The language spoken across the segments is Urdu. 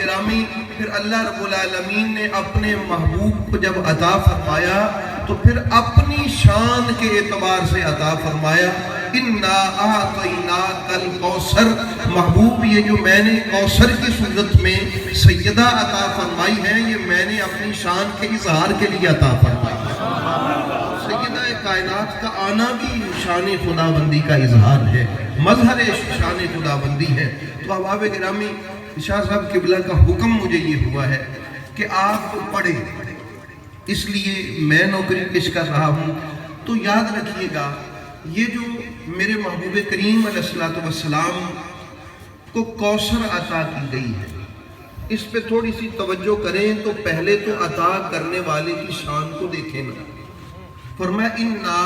گرامی پھر اللہ رب العالمین نے اپنے محبوب کو جب عطا فرمایا تو پھر اپنی شان کے اعتبار سے عطا فرمایا، اِنَّا أَعْطَيْنَاكَ الْكَوْثَرَ، محبوب یہ جو میں نے کوثر کی صورت میں سیدہ عطا فرمائی ہے، یہ میں نے اپنی شان کے اظہار کے لیے عطا فرمائی ہے۔ سیدہ کائنات کا آنا بھی شان خداوندی کا اظہار ہے، مظہر شان خداوندی ہے۔ تو احباب گرامی شاہ صاحب قبلہ کا حکم مجھے یہ ہوا ہے کہ آپ پڑھیں، اس لیے میں نوکری پیش کر رہا ہوں۔ تو یاد رکھیے گا یہ جو میرے محبوب کریم علیہ السلام کو کوثر عطا کی گئی ہے، اس پہ تھوڑی سی توجہ کریں تو پہلے تو عطا کرنے والے کی شان کو دیکھیں نا۔ فرمایا اِنَّا،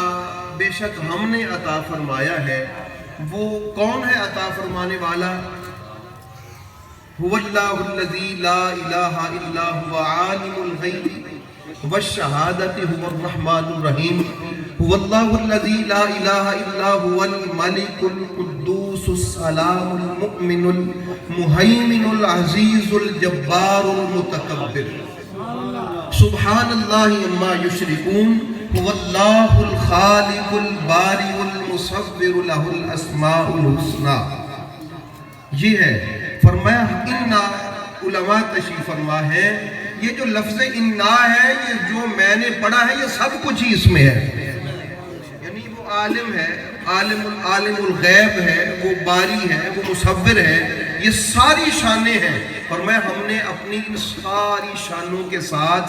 بے شک ہم نے عطا فرمایا ہے۔ وہ کون ہے عطا فرمانے والا؟ هو اللہ الذی لا الہ الا هو عالم الغیب والشہادۃ هو الرحمن الرحیم۔ هو اللہ الذی لا الہ الا هو الملک القدوس السلام المؤمن المہیمن العزیز الجبار المتکبر، سبحان اللہ عما یشرکون، هو اللہ الخالق البارئ المصور لہ الاسماء الحسنی۔ یہ ہے فرمایا اِنَّا، علماء تشریف فرما ہے یہ جو لفظ اِنَّا ہے، یہ جو میں نے پڑھا ہے یہ سب کچھ ہی اس میں ہے، یعنی وہ عالم ہے، عالم الغیب ہے، وہ باری ہے، وہ مصور ہے، یہ ساری شانیں ہیں۔ فرمایا ہم نے اپنی ان ساری شانوں کے ساتھ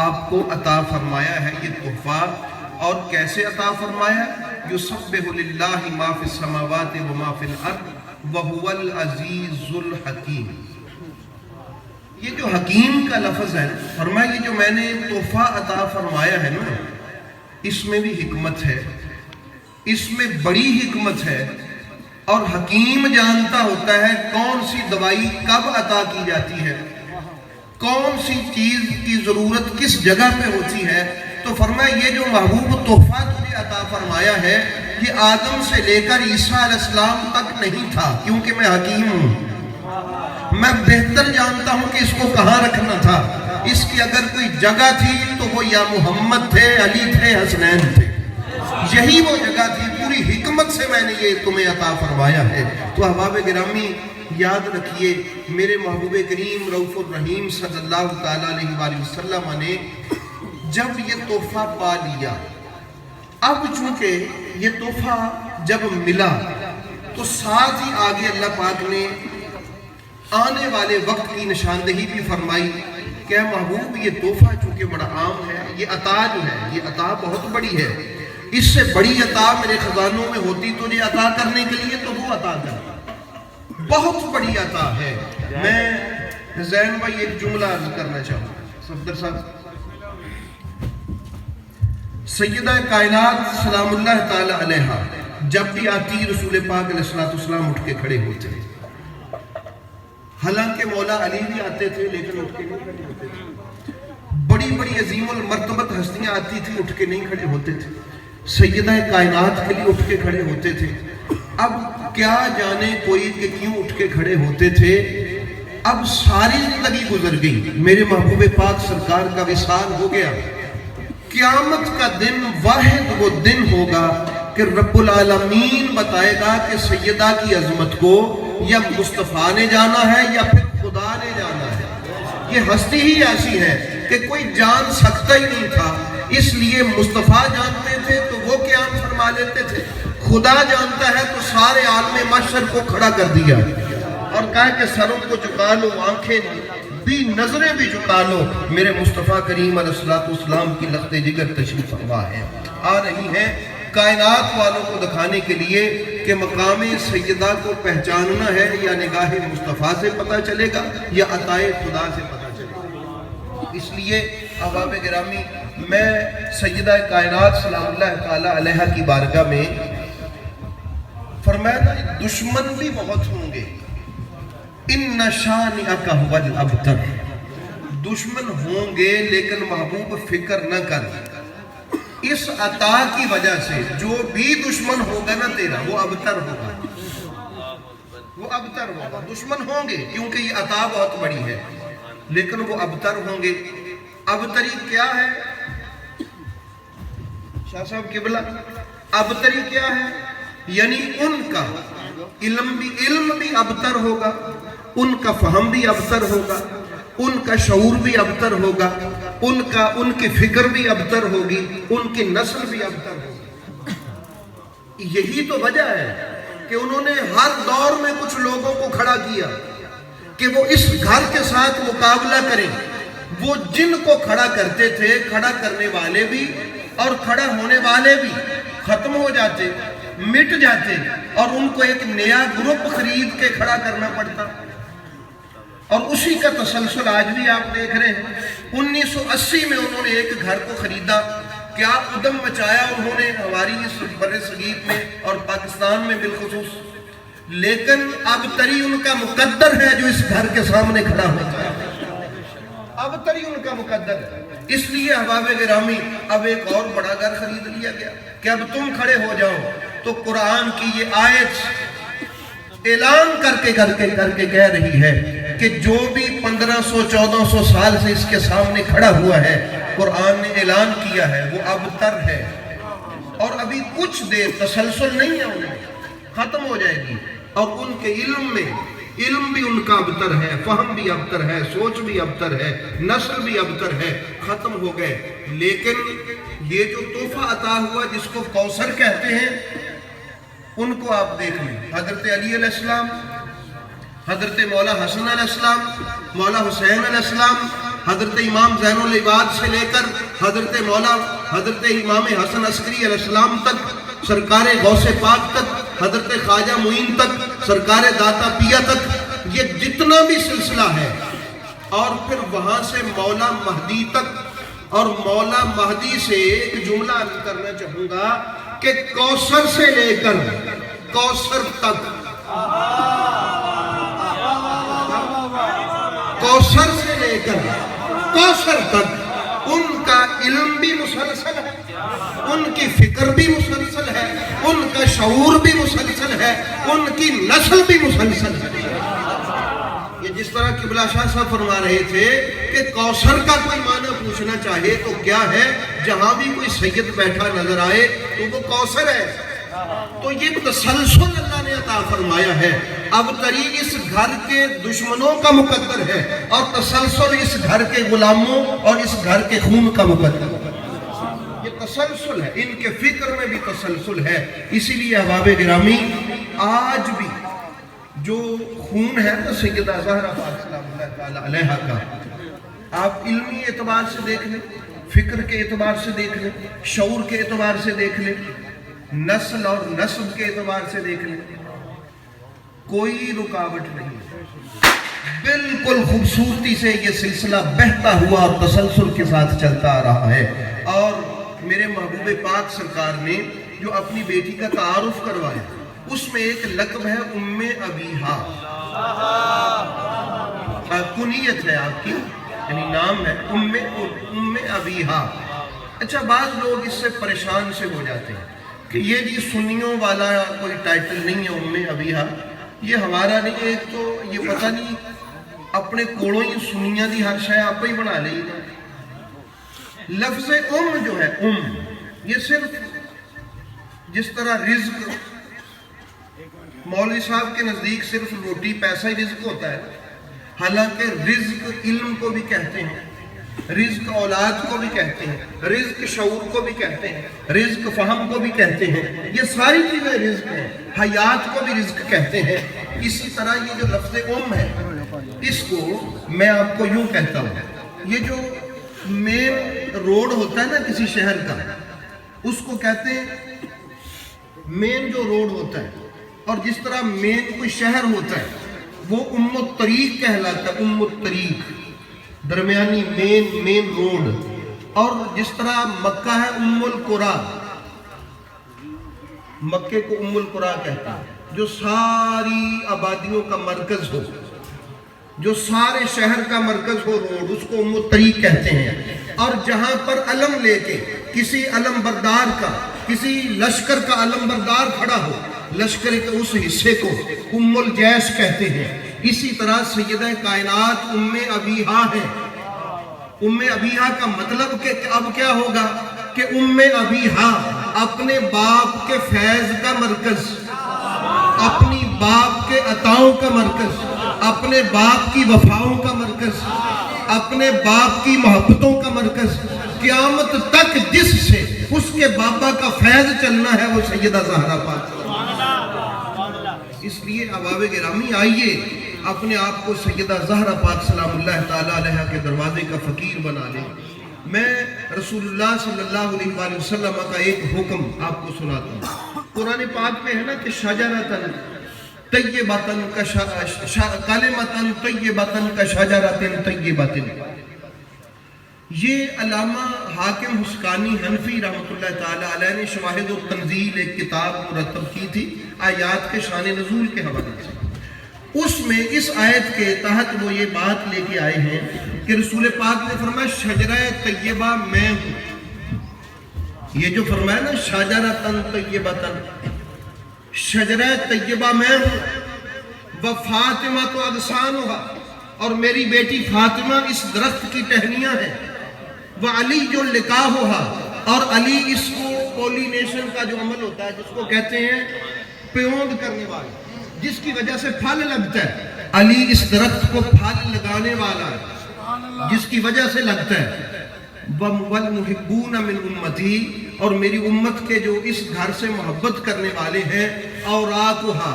آپ کو عطا فرمایا ہے یہ تحفہ۔ اور کیسے عطا فرمایا؟ یسبح للہ ما فی السماوات و ما فی الارض وَهُوَ الْعَزِيزُ الْحَكِيمُ۔ یہ جو حکیم کا لفظ ہے، فرمایا یہ جو میں نے تحفہ عطا فرمایا ہے نا، اس میں بھی حکمت ہے، اس میں بڑی حکمت ہے۔ اور حکیم جانتا ہوتا ہے کون سی دوائی کب عطا کی جاتی ہے، کون سی چیز کی ضرورت کس جگہ پہ ہوتی ہے۔ تو فرمایا یہ جو محبوب تحفہ تجھے عطا فرمایا ہے، یہ آدم سے لے کر عیسیٰ علیہ السلام تک نہیں تھا، کیونکہ میں حکیم ہوں، میں بہتر جانتا ہوں کہ اس کو کہاں رکھنا تھا۔ اس کی اگر کوئی جگہ تھی تو وہ یا محمد تھے، علی تھے، حسنین تھے، یہی وہ جگہ تھی۔ پوری حکمت سے میں نے یہ تمہیں عطا فرمایا ہے۔ تو احباب گرامی یاد رکھیے میرے محبوب کریم رؤوف الرحیم صلی اللہ تعالیٰ علیہ وآلہ وسلم نے جب یہ تحفہ پا لیا، اب چونکہ یہ تحفہ جب ملا تو ساتھ ہی آگے اللہ پاک نے آنے والے وقت کی نشاندہی بھی فرمائی کہ محبوب یہ تحفہ چونکہ بڑا عام ہے، یہ عطا جو ہے یہ عطا بہت بڑی ہے، اس سے بڑی عطا میرے خزانوں میں ہوتی تجھے عطا کرنے کے لیے تو وہ عطا کر، بہت بڑی عطا ہے۔ میں زین بھائی ایک جملہ عرض کرنا چاہوں گا، صفدر صاحب، سیدہ کائنات سلام اللہ تعالی علیہ جب بھی آتی رسول پاک علیہ السلام اٹھ کے کھڑے ہوتے تھے، حالانکہ مولا علی بھی آتے تھے لیکن اٹھ کے نہیں کھڑے ہوتے تھے، بڑی بڑی عظیم المرتبت ہستیاں آتی تھی اٹھ کے نہیں کھڑے ہوتے تھے، سیدہ کائنات کے لیے اٹھ کے کھڑے ہوتے تھے۔ اب کیا جانے کوئی کہ کیوں اٹھ کے کھڑے ہوتے تھے۔ اب ساری زندگی گزر گئی، میرے محبوب پاک سرکار کا وصال ہو گیا، قیامت کا دن واحد وہ دن ہوگا کہ رب العالمین بتائے گا کہ سیدہ کی عظمت کو یا مصطفیٰ نے جانا ہے یا پھر خدا نے جانا ہے۔ یہ ہستی ہی ایسی ہے کہ کوئی جان سکتا ہی نہیں تھا، اس لیے مصطفیٰ جانتے تھے تو وہ قیام فرما لیتے تھے، خدا جانتا ہے تو سارے عالم محشر کو کھڑا کر دیا اور کہا کہ سروں کو جھکا لو، آنکھیں بھی نظریں بھی جھکا لو، میرے مصطفیٰ کریم علیہ السلام کی لخت جگر تشریف فرما ہے، آ رہی ہیں کائنات والوں کو دکھانے کے لیے کہ مقام سیدہ کو پہچاننا ہے یا نگاہ مصطفیٰ سے پتہ چلے گا یا عطائے خدا سے پتہ چلے گا۔ اس لیے احباب گرامی میں سیدہ کائنات سلام اللہ تعالیٰ علیہ کی بارگاہ میں فرمایا دشمن بھی بہت ہوں گے، ان شانئک ھو الابتر، دشمن ہوں گے لیکن محبوب فکر نہ کر، اس عطا کی وجہ سے جو بھی دشمن ہوگا نا تیرا وہ ابتر ہوگا، وہ ابتر ہوگا. دشمن ہوں گے کیونکہ یہ عطا بہت بڑی ہے, لیکن وہ ابتر ہوں گے. ابتری کیا ہے شاہ صاحب قبلہ؟ ابتری کیا ہے؟ یعنی ان کا علم بھی ابتر ہوگا, ان کا فہم بھی ابتر ہوگا, ان کا شعور بھی ابتر ہوگا, ان کی فکر بھی ابتر ہوگی, ان کی نسل بھی ابتر ہوگی. یہی تو وجہ ہے کہ انہوں نے ہر دور میں کچھ لوگوں کو کھڑا کیا کہ وہ اس گھر کے ساتھ مقابلہ کریں. وہ جن کو کھڑا کرتے تھے, کھڑا کرنے والے بھی اور کھڑا ہونے والے بھی ختم ہو جاتے, مٹ جاتے, اور ان کو ایک نیا گروپ خرید کے کھڑا کرنا پڑتا. اور اسی کا تسلسل آج بھی آپ دیکھ رہے ہیں. 1980 میں انہوں نے ایک گھر کو خریدا, کیا ادم مچایا انہوں نے ہماری اس بر صغیر میں اور پاکستان میں بالخصوص. لیکن اب تری ان کا مقدر ہے جو اس گھر کے سامنے کھڑا ہوتا ہے, اب تری ان کا مقدر ہے. اس لیے احباب گرامی اب ایک اور بڑا گھر خرید لیا گیا کہ اب تم کھڑے ہو جاؤ. تو قرآن کی یہ آیت اعلان کر کے کہہ رہی ہے کہ جو بھی 1500-1400 سال سے اس کے سامنے کھڑا ہوا ہے, قرآن نے اعلان کیا ہے وہ ابتر ہے. اور ابھی کچھ دیر تسلسل نہیں ہے, انہیں ختم ہو جائے گی. اور ان کے علم بھی ان کا ابتر ہے, فہم بھی ابتر ہے, سوچ بھی ابتر ہے, نسل بھی ابتر ہے, ختم ہو گئے. لیکن یہ جو تحفہ عطا ہوا جس کو کوثر کہتے ہیں, ان کو آپ دیکھ لیں. حضرت علی علیہ السلام, حضرت مولا حسن علیہ السلام, مولا حسین علیہ السلام, حضرت امام زین العباد سے لے کر حضرت امام حسن عسکری علیہ السلام تک, سرکار غوث پاک تک, حضرت خواجہ معین تک, سرکار داتا پیا تک, یہ جتنا بھی سلسلہ ہے. اور پھر وہاں سے مولا مہدی تک. اور مولا مہدی سے ایک جملہ عرض کرنا چاہوں گا کہ کوثر سے لے کر کوثر تک, کوثر سے لے کر کوثر تک ان کا علم بھی مسلسل ہے, ان کی فکر بھی مسلسل ہے, ان کا شعور بھی مسلسل ہے, ان کی نسل بھی مسلسل ہے. یہ جس طرح قبلہ شاہ صاحب فرما رہے تھے کہ کوثر کا کوئی معنی پوچھنا چاہے تو کیا ہے, جہاں بھی کوئی سید بیٹھا نظر آئے تو وہ کوثر ہے. تو یہ تسلسل اللہ نے عطا فرمایا ہے. اب تری اس گھر کے دشمنوں کا مقدر ہے, اور تسلسل اس گھر کے غلاموں اور اس گھر کے خون کا مقدر ہے. یہ تسلسل ہے, ان کے فکر میں بھی تسلسل ہے. اسی لیے احباب گرامی آج بھی جو خون ہے نا سیدہ زہرا پاک سلام اللہ تعالی علیہا کا, آپ علمی اعتبار سے دیکھ لیں, فکر کے اعتبار سے دیکھ لیں, شعور کے اعتبار سے دیکھ لیں, نسل اور نسب کے اعتبار سے دیکھ لیں, کوئی رکاوٹ نہیں. بالکل خوبصورتی سے یہ سلسلہ بہتا ہوا اور تسلسل کے ساتھ چلتا آ رہا ہے. اور میرے محبوب پاک سرکار نے جو اپنی بیٹی کا تعارف کروایا, اس میں ایک لقب ہے ام ابیہا, کنیت ہے آپ کی, یعنی نام ہے ام ابیہا. اچھا, بعض لوگ اس سے پریشان سے ہو جاتے ہیں کہ یہ جی سنیوں والا کوئی ٹائٹل نہیں ہے ام ابیہا, یہ ہمارا نہیں. ایک تو یہ پتہ نہیں اپنے کوڑوں ہی سنیاں دی ہر شے آپ ہی بنا لئی. لفظ جو ہے یہ صرف جس طرح رزق مولوی صاحب کے نزدیک صرف روٹی پیسہ ہی رزق ہوتا ہے, حالانکہ رزق علم کو بھی کہتے ہیں, رزق اولاد کو بھی کہتے ہیں, رزق شعور کو بھی کہتے ہیں, رزق فہم کو بھی کہتے ہیں. یہ ساری چیزیں رزق ہیں. حیات کو بھی رزق کہتے ہیں. اسی طرح یہ جو لفظ ہے, اس کو میں آپ کو یوں کہتا ہوں, یہ جو مین روڈ ہوتا ہے نا کسی شہر کا, اس کو کہتے ہیں مین جو روڈ ہوتا ہے. اور جس طرح مین کوئی شہر ہوتا ہے وہ ام الطریق کہلاتا ہے, ام الطریق, درمیانی مین روڈ. اور جس طرح مکہ ہے ام القرا, مکے کو ام القرا کہتے ہیں, جو ساری آبادیوں کا مرکز ہو, جو سارے شہر کا مرکز ہو روڈ, اس کو ام الطریق کہتے ہیں. اور جہاں پر علم لے کے کسی علم بردار کا, کسی لشکر کا علم بردار کھڑا ہو, لشکر کے اس حصے کو ام الجیش کہتے ہیں۔ اسی طرح سیدہ کائنات ام ابیہا ہے۔ ام ابیہا کا مطلب کہ اب کیا ہوگا کہ ام ابیہا اپنے باپ کے فیض کا مرکز، اپنی باپ کے عطاؤں کا مرکز، اپنے باپ کی وفاؤں کا مرکز، اپنے باپ کی محبتوں کا مرکز، قیامت تک جس سے اس کے بابا کا فیض چلنا ہے وہ سیدہ زہرا پاک۔ اس لیے احباب گرامی آئیے اپنے آپ کو سیدہ زہرا پاک سلام اللہ تعالیٰ علیہ کے دروازے کا فقیر بنا لیں۔ میں رسول اللہ صلی اللہ علیہ وآلہ وسلم کا ایک حکم آپ کو سناتا ہوں۔ قرآن پاک میں ہے نا کہ شجرۃ طیبۃ کلمۃ طیبۃ کشجرۃ طیبۃ۔ یہ علامہ حاکم حسقانی حنفی رحمۃ اللہ تعالیٰ علیہ نے شواہد التنزیل ایک کتاب مرتب کی تھی آیات کے شان نزول کے حوالے سے۔ اس میں اس آیت کے تحت وہ یہ بات لے کے آئے ہیں کہ رسول پاک نے فرمایا شجرہ طیبہ میں ہوں۔ یہ جو فرمایا نا شجرۃ طیبۃ، شجرہ طیبہ میں ہوں، وفاطمہ تو اغصانھا، اور میری بیٹی فاطمہ اس درخت کی ٹہنیاں ہیں، وعلی جو لقاحھا، اور علی اس کو پولینیشن کا جو عمل ہوتا ہے جس کو کہتے ہیں پیوند کرنے والا، جس کی وجہ سے پھل لگتا ہے، علی اس درخت کو پھل لگانے والا ہے جس کی وجہ سے لگتا ہے۔ وَالْمُحِبُّونَ مِنْ أُمَّتِي، اور میری امت کے جو اس گھر سے محبت کرنے والے ہیں، أَوْرَاقُهَا،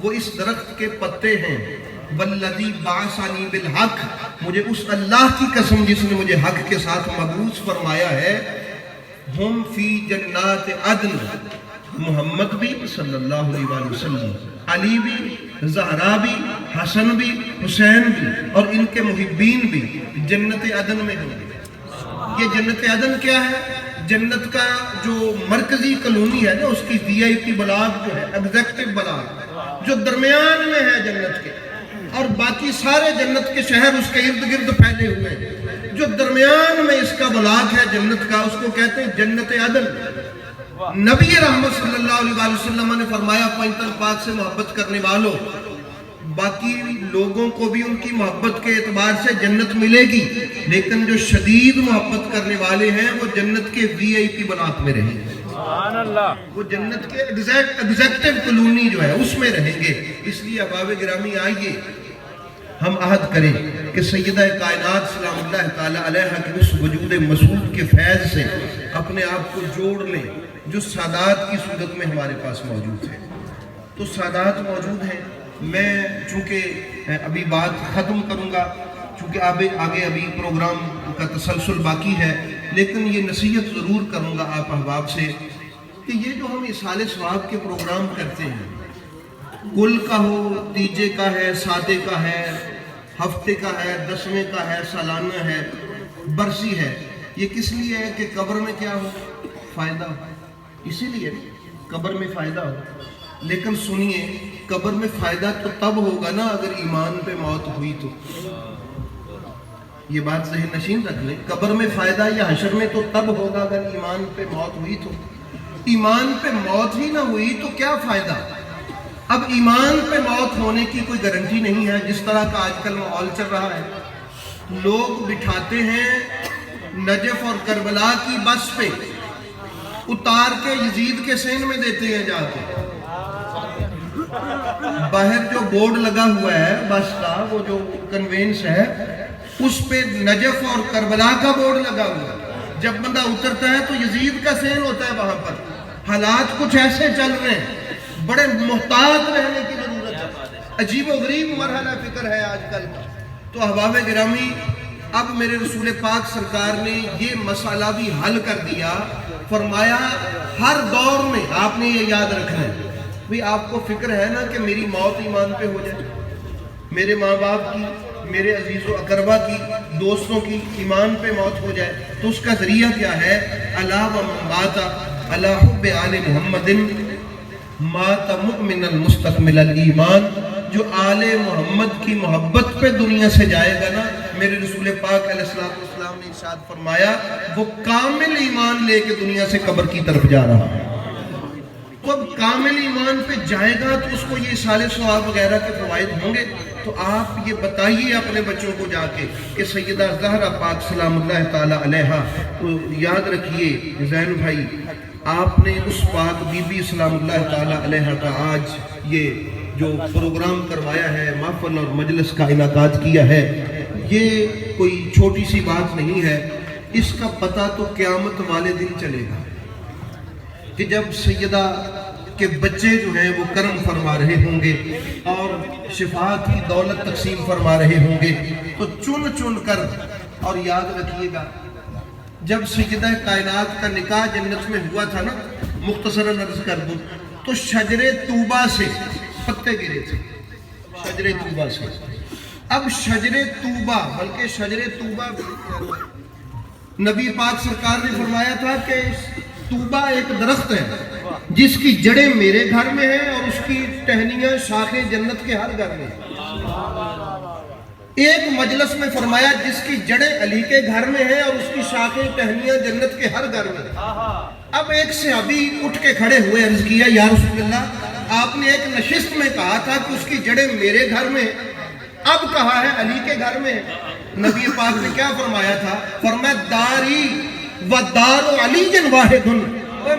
وہ اس درخت کے پتے ہیں، وَالَّذِي بَعَثَنِي بِالْحَقِّ، مجھے اس اللہ کی قسم جس نے مجھے حق کے ساتھ مبعوث فرمایا ہے، ہم فی جنات عدن، محمد بھی صلی اللہ علیہ وآلہ وسلم، علی بھی، زہرا بھی، حسن بھی، حسین بھی، اور ان کے محبین بھی جنت عدن میں ہوں گے۔ یہ جنت عدن کیا ہے؟ جنت کا جو مرکزی کالونی ہے نا، اس کی VIP بلاک جو ہے، ایگزیکٹو بلاک، جو درمیان میں ہے جنت کے، اور باقی سارے جنت کے شہر اس کے ارد گرد پھیلے ہوئے ہیں، جو درمیان میں اس کا بلاک ہے جنت کا، اس کو کہتے ہیں جنت عدن۔ نبی رحمت صلی اللہ علیہ وآلہ وسلم نے فرمایا پنجتن پاک سے محبت کرنے والوں، باقی لوگوں کو بھی ان کی محبت کے اعتبار سے جنت ملے گی، لیکن جو شدید محبت کرنے والے ہیں وہ جنت کے VIP بلاک میں رہیں گے، وہ جنت کے ایگزیکٹو کالونی جو ہے اس میں رہیں گے۔ اس لیے احباب گرامی آئیے ہم عہد کریں کہ سیدہ کائنات سلام اللہ تعالیٰ علیہ کے اس وجود مسعود کے فیض سے اپنے آپ کو جوڑ لیں جو سادات کی صورت میں ہمارے پاس موجود ہے۔ تو سادات موجود ہیں۔ میں چونکہ ابھی بات ختم کروں گا، چونکہ آگے ابھی پروگرام کا تسلسل باقی ہے، لیکن یہ نصیحت ضرور کروں گا آپ احباب سے کہ یہ جو ہم اصحال ثواب کے پروگرام کرتے ہیں، کل کا ہو، تیجے کا ہے، ساتے کا ہے، ہفتے کا ہے، 10ویں کا ہے، سالانہ ہے، برسی ہے، یہ کس لیے ہے کہ قبر میں کیا ہو؟ فائدہ ہو۔ اسی لیے قبر میں فائدہ ہو۔ لیکن سنیے، قبر میں فائدہ تو تب ہوگا نا اگر ایمان پہ موت ہوئی تو۔ یہ بات ذہن نشین رکھ لیں، قبر میں فائدہ یا حشر میں تو تب ہوگا اگر ایمان پہ موت ہوئی تو۔ ایمان پہ موت ہی نہ ہوئی تو کیا فائدہ؟ اب ایمان پہ موت ہونے کی کوئی گارنٹی نہیں ہے، جس طرح کا آج کل ماحول چل رہا ہے۔ لوگ بٹھاتے ہیں نجف اور کربلا کی بس پہ، اتار کے یزید کے سین میں دیتے ہیں جا کے۔ باہر جو بورڈ لگا ہوا ہے بس کا، وہ جو کنوینس ہے، اس پہ نجف اور کربلا کا بورڈ لگا ہوا ہے۔ جب بندہ اترتا ہے تو یزید کا سین ہوتا ہے وہاں پر۔ حالات کچھ ایسے چل رہے ہیں، بڑے محتاط رہنے کی ضرورت ہے۔ عجیب و غریب مرحلہ فکر ہے آج کل کا۔ تو احباب گرامی، اب میرے رسول پاک سرکار نے یہ مسئلہ بھی حل کر دیا، فرمایا ہر دور میں آپ نے یہ یاد رکھنا ہے، بھی آپ کو فکر ہے نا کہ میری موت ایمان پہ ہو جائے، میرے ماں باپ کی، میرے عزیز و اقربا کی، دوستوں کی ایمان پہ موت ہو جائے، تو اس کا ذریعہ کیا ہے؟ الا ومن مات علی حب آل محمد مات مؤمنا مستکمل الایمان، جو آل محمد کی محبت پہ دنیا سے جائے گا نا، میرے رسول پاک علیہ السلام نے ارشاد فرمایا وہ کامل ایمان لے کے دنیا سے قبر کی طرف جا رہا ہے۔ تو اب کامل ایمان پہ جائے گا تو اس کو یہ سال ثواب وغیرہ کے فوائد ہوں گے. تو آپ یہ بتائیے اپنے بچوں کو جا کے کہ سیدہ زہرا پاک سلام اللہ تعالی علیہا، تو یاد رکھیے زین بھائی، آپ نے اس پاک بی بی سلام اللہ تعالی علیہا کا آج یہ جو پروگرام کروایا ہے، محفل اور مجلس کا انعقاد کیا ہے، یہ کوئی چھوٹی سی بات نہیں ہے. اس کا پتہ تو قیامت والے دن چلے گا کہ جب سیدہ کے بچے جو ہیں وہ کرم فرما رہے ہوں گے اور شفاعت کی دولت تقسیم فرما رہے ہوں گے، تو چن چن کر. اور یاد رکھیے گا جب سیدہ کائنات کا نکاح جنت میں ہوا تھا نا، مختصراً عرض کر دوں تو شجر طوبہ سے پتے گرے تھے، شجر طوبہ سے. اب شجر طوبہ، بلکہ شجر طوبہ نبی پاک سرکار نے فرمایا تھا کہ طوبہ ایک درخت ہے جس کی جڑیں میرے گھر میں ہیں اور اس کی ٹہنیاں شاخیں جنت کے ہر گھر میں ہیں. ایک مجلس میں فرمایا جس کی جڑیں علی کے گھر میں ہیں اور اس کی شاخیں ٹہنیاں جنت کے ہر گھر میں ہیں. اب ایک صحابی اٹھ کے کھڑے ہوئے، عرض کیا یا رسول اللہ، آپ نے ایک نشست میں کہا تھا کہ اس کی جڑیں میرے گھر میں، اب کہا ہے علی کے گھر میں. نبی پاک نے کیا فرمایا تھا؟ فرمایا داری و دار علی جن واحد،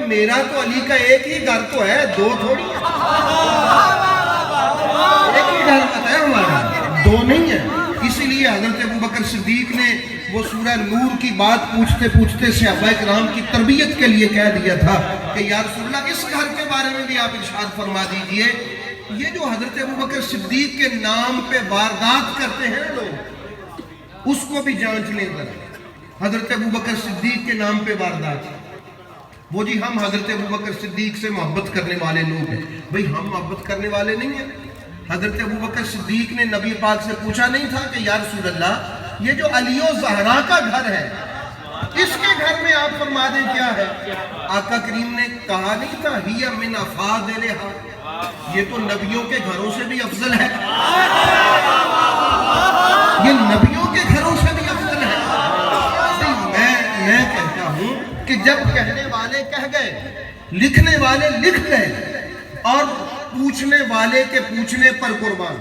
میرا تو علی کا ایک ہی گھر تو ہے، دو تھوڑی ہے. ایک ہی گھر ہے ہمارا، دو نہیں ہے. اسی لیے حضرت ابوبکر صدیق نے وہ سورہ نور کی بات پوچھتے پوچھتے صحابہ کرام کی تربیت کے لیے کہہ دیا تھا کہ یا رسول اللہ اس گھر کے بارے میں بھی آپ ارشاد فرما دیجئے. یہ جو حضرت ابوبکر صدیق کے نام پہ واردات کرتے ہیں لوگ، اس کو بھی جانچ لیں ذرا. حضرت ابوبکر صدیق کے نام پہ واردات، وہ جی ہم حضرت ابوبکر صدیق سے محبت کرنے والے لوگ ہیں. بھئی ہم محبت کرنے والے نہیں ہیں. حضرت ابوبکر صدیق نے نبی پاک سے پوچھا نہیں تھا کہ یا رسول اللہ یہ جو علی و زہرا کا گھر ہے، اس کے گھر میں آپ فرما دیں کیا ہے؟ آقا کریم نے کہا نہیں تھا ہی من افاضلھا، یہ تو نبیوں کے گھروں سے بھی افضل ہے، یہ نبیوں کے گھروں سے بھی افضل ہے. میں کہتا ہوں کہ جب کہنے والے کہہ گئے، لکھنے والے لکھ گئے اور پوچھنے والے کے پوچھنے پر قربان،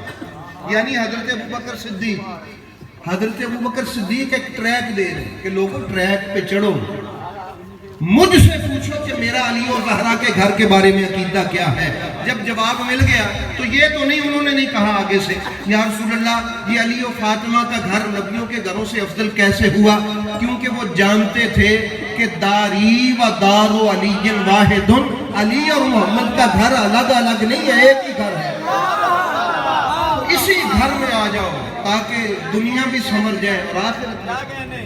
یعنی حضرت ابوبکر صدیق ایک ٹریک دے رہے کہ لوگوں ٹریک پہ چڑھو، مجھ سے پوچھو کہ میرا علی و زہرا کے گھر کے بارے میں عقیدہ کیا ہے. جب جواب مل گیا تو یہ تو نہیں انہوں نے نہیں کہا آگے سے یا رسول اللہ یہ علی و فاطمہ کا گھر نبیوں کے گھروں سے افضل کیسے ہوا؟ کیونکہ وہ جانتے تھے کہ داری و دار و علی واحد، علی اور محمد کا گھر الگ الگ نہیں ہے، ایک ہی گھر ہے. اسی گھر میں آ جاؤ تاکہ دنیا بھی سمجھ جائے اور آخرت بھی.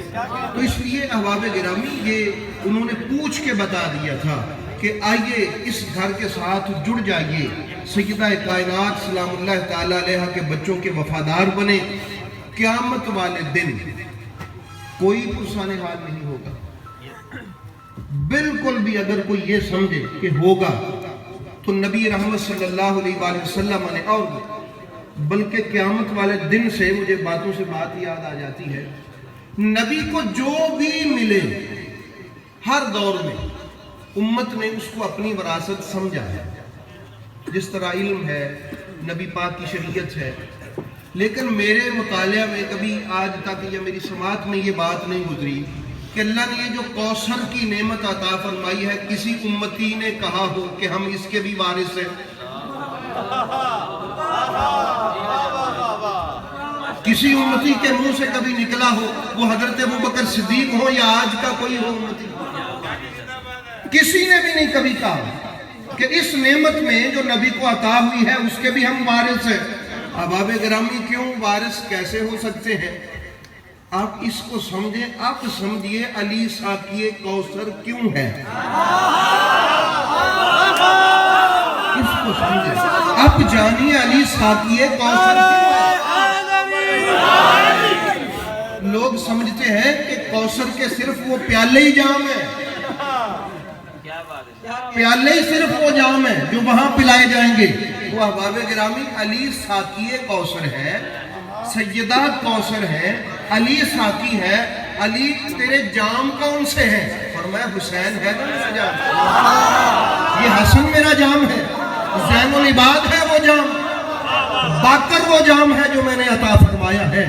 تو اس لیے احباب گرامی یہ انہوں نے پوچھ کے بتا دیا تھا کہ آئیے اس گھر کے ساتھ جڑ جائیے، سیدہ کائنات سلام اللہ تعالی علیہ کے بچوں کے وفادار بنے. قیامت والے دن کوئی پرسان حال نہیں ہوگا. بالکل بھی اگر کوئی یہ سمجھے کہ ہوگا تو نبی رحمت صلی اللہ علیہ وآلہ وسلم نے، اور بلکہ قیامت والے دن سے مجھے باتوں سے بات یاد آ جاتی ہے، نبی کو جو بھی ملے ہر دور میں امت نے اس کو اپنی وراثت سمجھا ہے. جس طرح علم ہے، نبی پاک کی شریعت ہے، لیکن میرے مطالعہ میں کبھی آج تک یا میری سماعت میں یہ بات نہیں گزری کہ اللہ نے یہ جو کوثر کی نعمت عطا فرمائی ہے کسی امتی نے کہا ہو کہ ہم اس کے بھی وارث ہیں. کسی امتی کے منہ سے کبھی نکلا ہو، وہ حضرت ابوبکر صدیق ہو یا آج کا کوئی ہو امتی، کسی نے بھی نہیں کبھی کہا کہ اس نعمت میں جو نبی کو عطا ہوئی ہے اس کے بھی ہم وارث ہیں. احباب گرامی کیوں وارث کیسے ہو سکتے ہیں؟ آپ اس کو سمجھیں. آپ سمجھیے علی ساقی کوثر کیوں ہے، اس کو سمجھیں. آپ جانیے علی ساقی کوثر کیوں ہے. لوگ سمجھتے ہیں کہ کوثر کے صرف وہ پیالے ہی جام ہیں، پیالے ہی صرف وہ جام ہیں جو وہاں پلائے جائیں گے. وہ احباب گرامی علی ساقی کوثر ہے، سیدہ کوثر ہے، علی ساقی ہے. علی تیرے جام کون سے ہیں؟ فرمایا حسین ہے نا میرا جام. یہ حسن میرا جام ہے، زین العباد ہے وہ جام، باقر وہ جام ہے جو میں نے عطا فرمایا ہے،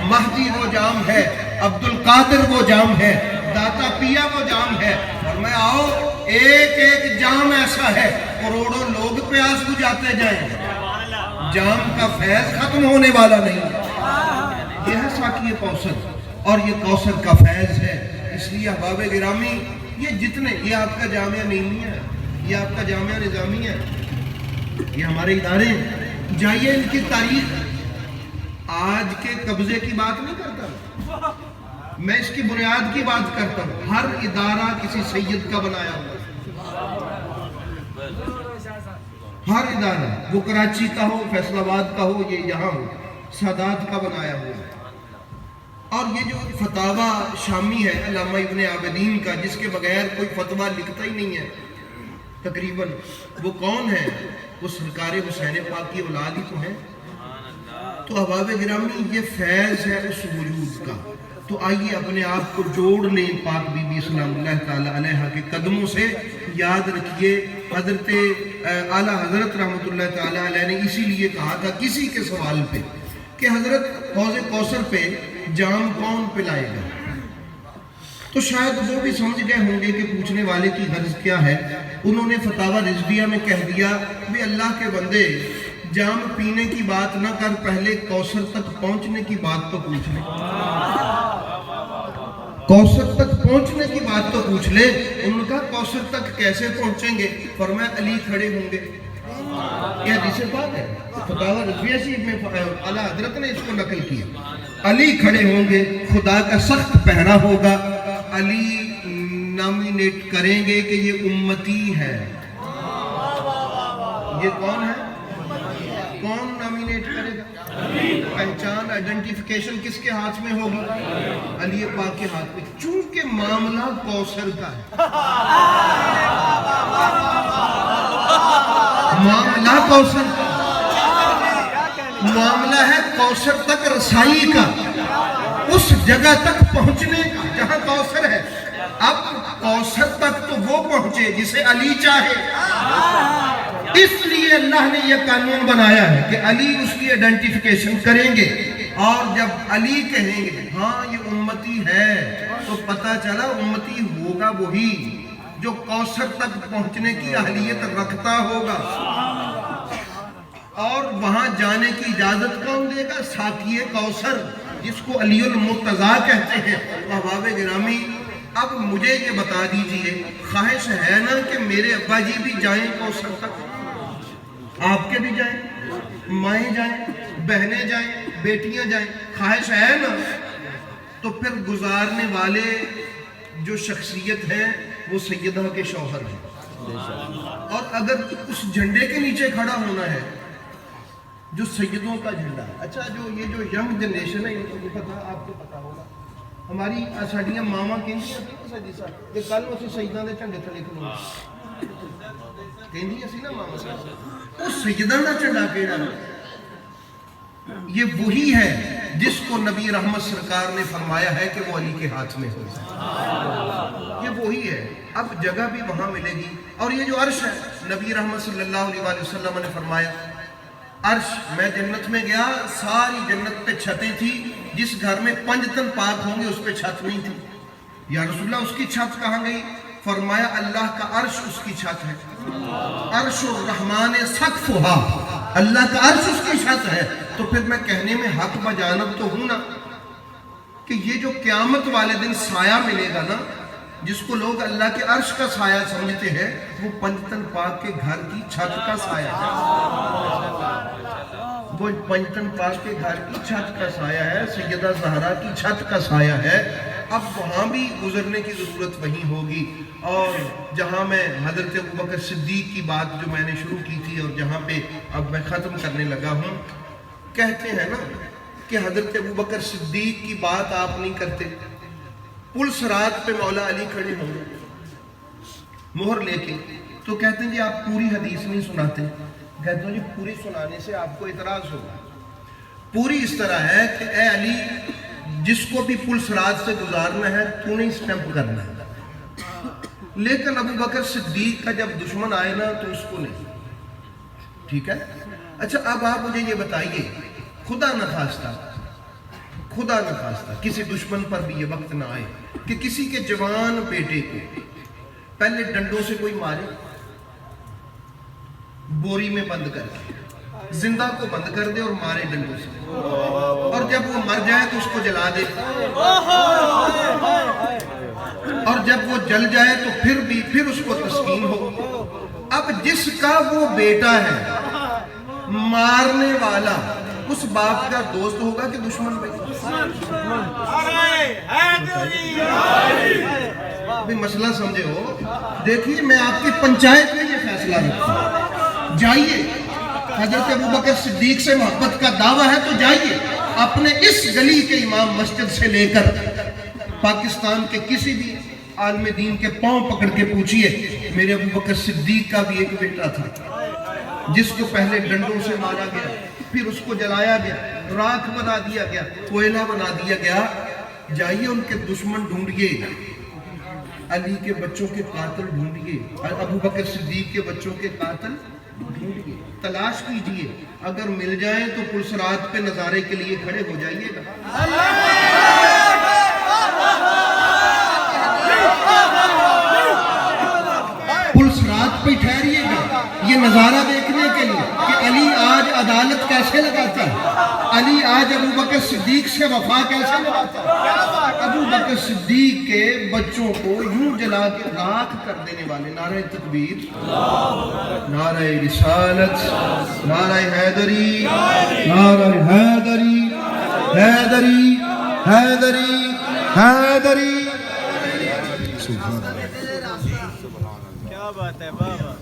مہدی وہ جام ہے، عبد القادر وہ جام ہے، داتا پیا وہ جام ہے، اور میں آؤ ایک ایک جام ایسا ہے کروڑوں لوگ پیاس بجھاتے جائیں، جام کا فیض ختم ہونے والا نہیں ہے۔ یہ ہے ساقی کوثر، اور یہ کوثر کا فیض ہے۔ اس لیے احباب گرامی، یہ جتنے، یہ آپ کا جامعہ نعیمیہ ہے، یہ آپ کا جامعہ نظامیہ ہے، یہ ہمارے ادارے ہیں، جائیے ان کی تاریخ، آج کے قبضے کی بات نہیں کرتا میں، اس کی بنیاد کی بات کرتا ہوں۔ ہر ادارہ کسی سید کا بنایا ہوا، ہر ادارہ، وہ کراچی کا ہو، فیصل آباد کا ہو، یہ یہاں ہو، سادات کا بنایا ہوا۔ اور یہ جو فتاوی شامی ہے علامہ ابن عابدین کا، جس کے بغیر کوئی فتویٰ لکھتا ہی نہیں ہے تقریباً، وہ کون ہے؟ وہ سرکار حسین پاک کی اولاد ہی تو ہیں۔ تو احباب گرامی، یہ فیض ہے اس وجود کا۔ تو آئیے اپنے آپ کو جوڑ لیں پاک بی بی سلام اللہ تعالیٰ علیہ کے قدموں سے۔ یاد رکھیے حضرت اعلیٰ حضرت رحمۃ اللہ تعالیٰ علیہ نے اسی لیے کہا تھا کسی کے سوال پہ کہ حضرت حوض کوثر پہ جام کون پلائے گا؟ تو شاید وہ بھی سمجھ گئے ہوں گے کہ پوچھنے والے کی غرض کیا ہے۔ انہوں نے فتاوی رضویہ میں کہہ دیا بھی اللہ کے بندے، جام پینے کی بات نہ کر، پہلے کوثر تک پہنچنے کی بات تو پوچھ لے، کوثر تک پہنچنے کی بات تو پوچھ لے۔ انہوں نے کہا کوثر تک کیسے پہنچیں گے؟ فرمایا علی کھڑے ہوں گے۔ یہ حدیث پاک ہے، فتاوی رضویہ سے اعلیٰ حضرت نے اس کو نقل کیا۔ علی کھڑے ہوں گے، خدا کا سخت پہرا ہوگا، علی نامینیٹ کریں گے کہ یہ امتی ہے۔ یہ کون ہے؟ کون نامینیٹ کرے گا؟ پہچان، آئیڈینٹیفیکیشن کس کے ہاتھ میں ہوگی؟ علی پاک کے ہاتھ میں، چونکہ معاملہ کوثر کا ہے، معاملہ کوثر کا، معاملہ ہے کوثر تک رسائی کا، اس جگہ تک پہنچنے کا جہاں کوثر ہے۔ اب کوثر تک تو وہ پہنچے جسے علی چاہے، اس لیے اللہ نے یہ قانون بنایا ہے کہ علی اس کی آئیڈینٹیفیکیشن کریں گے، اور جب علی کہیں گے ہاں یہ امتی ہے، تو پتہ چلا امتی ہوگا وہی جو کوثر تک پہنچنے کی اہلیت رکھتا ہوگا۔ اور وہاں جانے کی اجازت کون دے گا؟ ساقی کوثر، جس کو علی المرتضیٰ کہتے ہیں۔ احباب گرامی، اب مجھے یہ بتا دیجئے، خواہش ہے نا کہ میرے ابا جی بھی جائیں کوثر تک، آپ کے بھی جائیں، مائیں جائیں، بہنیں جائیں، بیٹیاں جائیں، خواہش ہے نا؟ تو پھر گزارنے والے جو شخصیت ہے وہ سیدہ کے شوہر ہیں، اور اگر اس جھنڈے کے نیچے کھڑا ہونا ہے جو سیدوں کا جھنڈا۔ اچھا، یہ جو ینگ جنریشن ہے، ان کو پتا، آپ کو پتا ہوگا، ہماری ساڑیاں ماما کہندیاں سی سجی صاحب کہ کل اسی سیداں دے جھنڈے تھلے کھلونا، کہندیاں سی نا ماما صاحب، اس سیداں دا جھنڈا کیڑا ہے؟ یہ وہی ہے جس کو نبی رحمت سرکار نے فرمایا ہے کہ وہ علی کے ہاتھ میں ہوگا، یہ وہی ہے۔ اب جگہ بھی وہاں ملے گی، اور یہ جو عرش ہے، نبی رحمت صلی اللہ علیہ وسلم نے فرمایا عرش، میں جنت میں گیا، ساری جنت پہ چھتیں تھی، جس گھر میں 5 تن پاک ہوں گے اس پہ چھت نہیں تھی۔ یا رسول اللہ، اس کی چھت کہاں گئی؟ فرمایا اللہ کا عرش اس کی چھت ہے، عرش الرحمن سقفھا، اللہ کا عرش اس کی چھت ہے۔ تو پھر میں کہنے میں حق بجانب تو ہوں نا کہ یہ جو قیامت والے دن سایہ ملے گا نا، جس کو لوگ اللہ کے عرش کا سایہ سمجھتے ہیں، وہ 5 تن پاک کے گھر کی چھت کا سایہ ہے، وہ 5 تن پاک کے گھر کی چھت کا سایہ ہے، سیدہ زہرا کی چھت کا سایہ ہے۔ اب وہاں بھی گزرنے کی ضرورت وہیں ہوگی، اور جہاں میں حضرت ابوبکر صدیق کی بات جو میں نے شروع کی تھی اور جہاں پہ اب میں ختم کرنے لگا ہوں، کہتے ہیں نا کہ حضرت ابوبکر صدیق کی بات آپ نہیں کرتے، پل صراط پہ مولا علی کھڑے ہوں گے مہر لے کے، تو کہتے ہیں جی آپ پوری حدیث نہیں سناتے، کہتے ہیں جی پوری سنانے سے آپ کو اعتراض ہوگا۔ پوری اس طرح ہے کہ اے علی، جس کو بھی پل صراط سے گزارنا ہے تو نہیں سٹیمپ کرنا ہے، لیکن ابو بکر صدیق کا جب دشمن آئے نا تو اس کو نہیں. ٹھیک ہے. اچھا اب آپ مجھے یہ بتائیے، خدا نخواستہ کسی دشمن پر بھی یہ وقت نہ آئے کہ کسی کے جوان بیٹے کو پہلے ڈنڈوں سے کوئی مارے، بوری میں بند کر کے زندہ کو بند کر دے اور مارے ڈنڈوں سے، اور جب وہ مر جائے تو اس کو جلا دے، اور جب وہ جل جائے تو پھر اس کو تسکین ہو. اب جس کا وہ بیٹا ہے مارنے والا اس باپ کا دوست ہوگا کہ دشمن بھائی؟ مسئلہ سمجھے ہو. دیکھیے میں آپ کی پنچایت میں یہ فیصلہ رکھتا ہوں، جائیے حضرت ابوبکر صدیق سے محبت کا دعویٰ ہے تو جائیے اپنے اس گلی کے امام مسجد سے لے کر پاکستان کے کسی بھی عالم دین کے پاؤں پکڑ کے پوچھئے، میرے ابوبکر صدیق کا بھی ایک بیٹا تھا جس کو پہلے ڈنڈوں سے مارا گیا، پھر اس کو جلایا گیا، راکھ بنا دیا گیا، کوئلہ بنا دیا گیا. جائیے ان کے دشمن ڈھونڈیے، علی کے بچوں کے قاتل ڈھونڈیے، ابوبکر صدیق کے بچوں کے قاتل ڈھونڈیے، تلاش کیجئے. اگر مل جائیں تو پلسرات پہ نظارے کے لیے کھڑے ہو جائیے گا. پلسرات پہ ٹھہریے گا یہ نظارہ دیکھنے کے لیے کہ علی آج عدالت کیسے لگاتا ہے، علی آج ابوبکر صدیق سے وفا کیسے لگاتا ہے. ابوبکر صدیق کے بچوں کو یوں جلا کے راکھ کر دینے والے. نعرہ تکبیر، نعرہ رسالت، نعرہ حیدری، نعرہ حیدری، حیدری، حیدری، حیدری. کیا بات ہے بابا.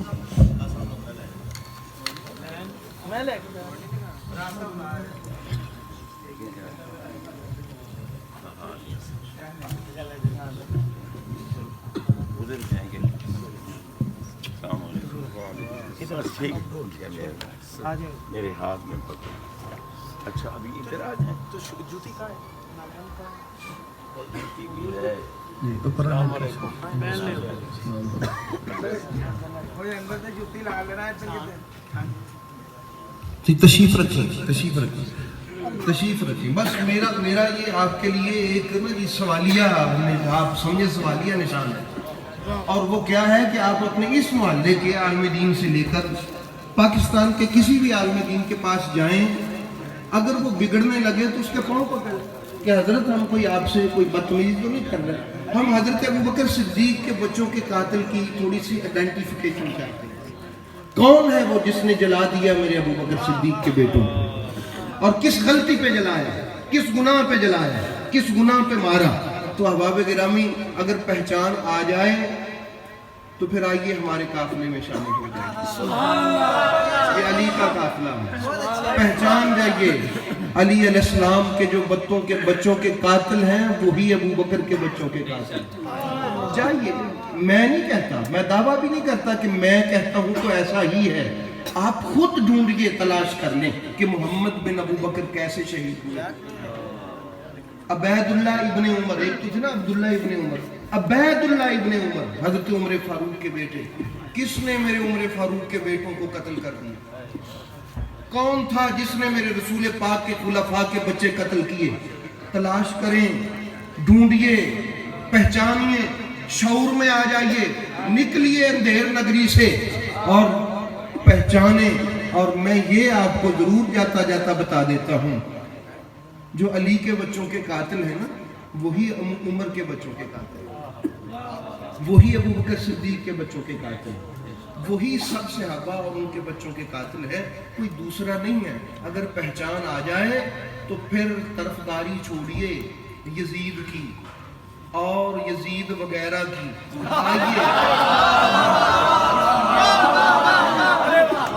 میرے ہاتھ میں پکڑ. اچھا ابھی ادھر آ جائیں تو جوتی کہاں ہے؟ جوتی بھی ہے. السلام علیکم. تشریف رکھیں. بس میرا یہ آپ کے لیے ایک سوالیہ، آپ سمجھے سوالیہ نشان ہے، اور وہ کیا ہے کہ آپ اپنے اس محلے کے عالم دین سے لے کر پاکستان کے کسی بھی عالم دین کے پاس جائیں، اگر وہ بگڑنے لگے تو اس کے پاؤں پکڑیں کہ حضرت ہم کوئی آپ سے کوئی بدتمیزی تو نہیں کر رہے، ہم حضرت ابوبکر صدیق کے بچوں کے قاتل کی تھوڑی سی آئیڈینٹیفیکیشن چاہتے ہیں. کون ہے وہ جس نے جلا دیا میرے ابوبکر صدیق کے بیٹوں، اور کس غلطی پہ جلایا، کس گناہ پہ جلایا، کس گناہ پہ مارا؟ تو احباب گرامی اگر پہچان آ جائے تو پھر آئیے ہمارے قافلے میں شامل ہو جائے. یہ علی کا قافلہ ہے. پہچان جائیے علی علیہ السلام کے جو بچوں کے قاتل ہیں وہی ابوبکر کے بچوں کے قاتل. جائیے، میں نہیں کہتا، میں دعویٰ بھی نہیں کرتا کہ میں کہتا ہوں تو ایسا ہی ہے. آپ خود ڈھونڈیے، تلاش کر لیں کہ محمد بن ابوبکر کیسے شہید ہوئے. عبید اللہ ابن عمر، ایک تو تھے نا عبداللہ ابن عمر، عبید اللہ ابن عمر حضرت عمر فاروق کے بیٹے. کس نے میرے عمر فاروق کے بیٹوں کو قتل کر دیا؟ کون تھا جس نے میرے رسول پاک کے خلفاء کے بچے قتل کیے؟ تلاش کریں، ڈھونڈیے، پہچانیے، شعور میں آ جائیے، نکلیے اندھیر نگری سے اور پہچانیں. اور میں یہ آپ کو ضرور جاتا جاتا بتا دیتا ہوں، جو علی کے بچوں کے قاتل ہیں نا وہی عمر کے بچوں کے قاتل ہیں، وہی ابوبکر صدیق کے بچوں کے قاتل ہیں، وہی سب صحابہ اور ان کے بچوں کے قاتل ہے، کوئی دوسرا نہیں ہے. اگر پہچان آ جائے تو پھر طرفداری چھوڑیے یزید کی اور یزید وغیرہ کی.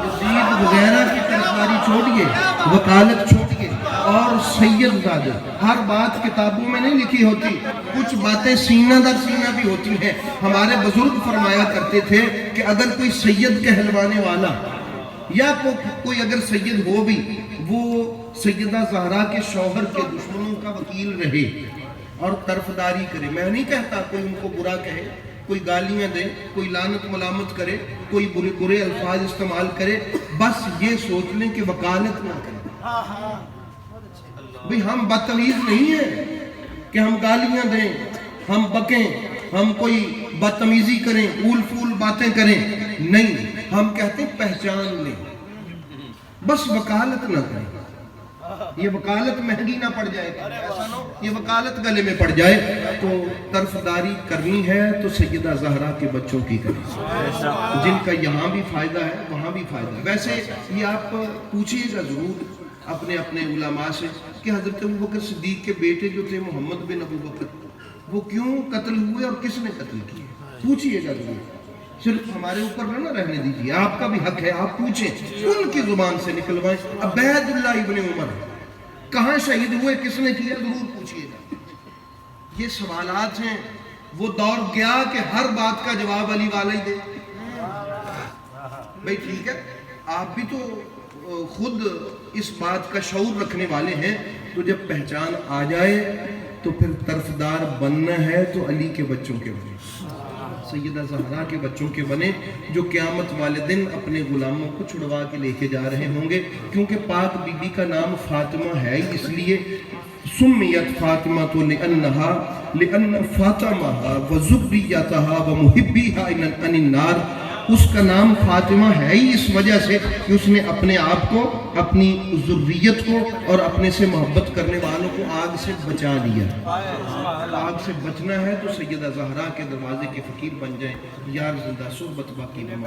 یزید وغیرہ کی طرفداری چھوڑیے، وکالت چھوڑیے، اور سید زادے. ہر بات کتابوں میں نہیں لکھی ہوتی، کچھ باتیں سینہ در سینہ بھی ہوتی ہیں. ہمارے بزرگ فرمایا کرتے تھے کہ اگر کوئی سید کہلوانے والا یا کوئی اگر سید ہو بھی وہ سیدہ زہرا کے شوہر کے دشمنوں کا وکیل رہے اور طرفداری کرے. میں نہیں کہتا کوئی ان کو برا کہے، کوئی گالیاں دے, کوئی لعنت ملامت کرے, کوئی برے برے الفاظ استعمال کرے, بس یہ سوچ لیں کہ وکالت نہ کریں. بھئی ہم بدتمیز نہیں ہیں کہ ہم گالیاں دیں, ہم بکیں, ہم کوئی بدتمیزی کریں, اول فول باتیں کریں. نہیں, ہم کہتے ہیں پہچان لیں, بس وکالت نہ کریں. یہ وکالت مہنگی نہ پڑ جائے, ایسا نہ ہو یہ وکالت گلے میں پڑ جائے. تو طرفداری کرنی ہے تو سیدہ زہرا کے بچوں کی کریں, جن کا یہاں بھی فائدہ ہے وہاں بھی فائدہ ہے. ویسے یہ آپ پوچھئے گا ضرور اپنے اپنے علماء سے کہ حضرت ابوبکر صدیق کے بیٹے جو تھے محمد بن ابوبکر, وہ کیوں قتل ہوئے اور کس نے قتل کیے؟ پوچھئے گا ضرور. صرف ہمارے اوپر نہ رہنے دیجیے, آپ کا بھی حق ہے, آپ پوچھیں, ان کی زبان سے نکلوائیں. عبید اللہ ابن عمر کہاں شہید ہوئے, کس نے کیا؟ ضرور پوچھئے گا. یہ سوالات ہیں, وہ دور گیا کہ ہر بات کا جواب علی والا ہی دے. بھئی ٹھیک ہے, آپ بھی تو خود اس بات کا شعور رکھنے والے ہیں, تو جب پہچان آ جائے تو پھر طرفدار بننا ہے تو علی کے بچوں کے بنے, سیدہ زہرا کے بچوں کے بنے, جو قیامت والے دن اپنے غلاموں کو چھڑوا کے لے کے جا رہے ہوں گے. کیونکہ پاک بی بی کا نام فاطمہ ہے, اس لیے سمیت فاطمہ تو لأن فاطمہ وذریتہا ومحبیہا عن النار, اس کا نام فاطمہ ہے ہی اس وجہ سے کہ اس نے اپنے آپ کو, اپنی ذریت کو اور اپنے سے محبت کرنے والوں کو آگ سے بچا لیا. آگ سے بچنا ہے تو سیدہ زہرا کے دروازے کے فقیر بن جائیں. یار زندہ صحبت باقی میں